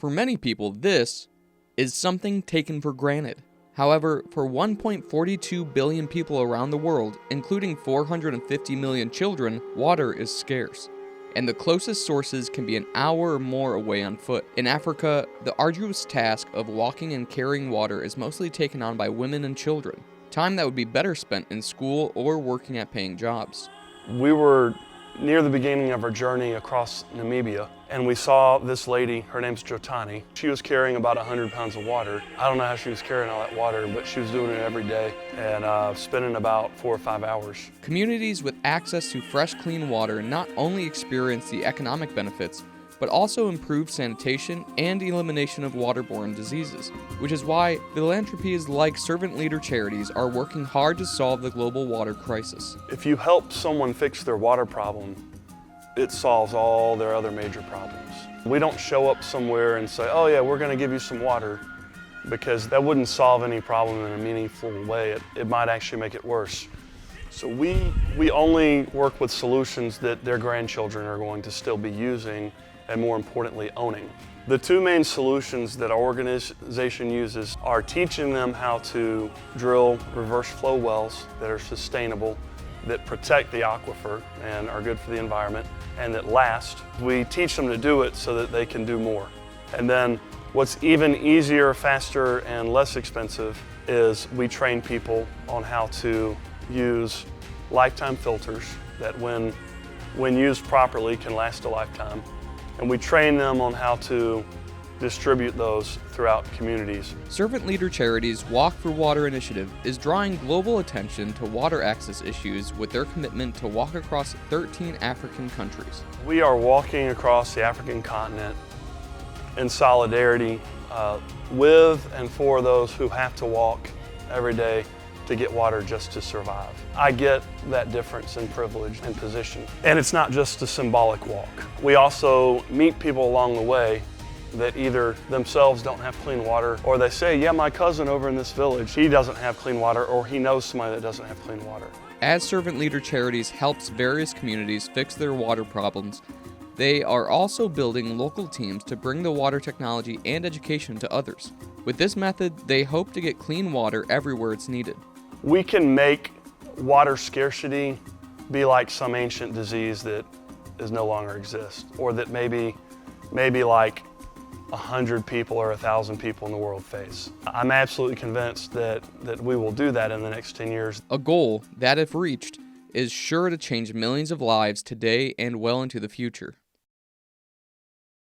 For many people, this is something taken for granted. However, for 1.42 billion people around the world, including 450 million children, water is scarce, and the closest sources can be an hour or more away on foot. In Africa, the arduous task of walking and carrying water is mostly taken on by women and children, time that would be better spent in school or working at paying jobs. We were near the beginning of our journey across Namibia, and we saw this lady. Her name's Jotani. She was carrying about 100 pounds of water. I don't know how she was carrying all that water, but she was doing it every day and spending about 4 or 5 hours. Communities with access to fresh, clean water not only experience the economic benefits, but also improve sanitation and elimination of waterborne diseases, which is why philanthropies like servant leader charities are working hard to solve the global water crisis. If you help someone fix their water problem, it solves all their other major problems. We don't show up somewhere and say, oh yeah, we're going to give you some water, because that wouldn't solve any problem in a meaningful way. It might actually make it worse. So we only work with solutions that their grandchildren are going to still be using, and more importantly, owning. The two main solutions that our organization uses are teaching them how to drill reverse flow wells that are sustainable, that protect the aquifer and are good for the environment, and that last. We teach them to do it so that they can do more. And then what's even easier, faster, and less expensive is we train people on how to use lifetime filters that when used properly can last a lifetime. And we train them on how to distribute those throughout communities. Servant Leader Charities' Walk for Water initiative is drawing global attention to water access issues with their commitment to walk across 13 African countries. We are walking across the African continent in solidarity with and for those who have to walk every day to get water just to survive. I get that difference in privilege and position. And it's not just a symbolic walk. We also meet people along the way that either themselves don't have clean water, or they say, yeah, my cousin over in this village, he doesn't have clean water, or he knows somebody that doesn't have clean water. As Servant Leader Charities helps various communities fix their water problems, they are also building local teams to bring the water technology and education to others. With this method, they hope to get clean water everywhere it's needed. We can make water scarcity be like some ancient disease that is no longer exists, or that maybe like 100 people or 1,000 people in the world face. I'm absolutely convinced that we will do that in the next 10 years. A goal that, if reached, is sure to change millions of lives today and well into the future.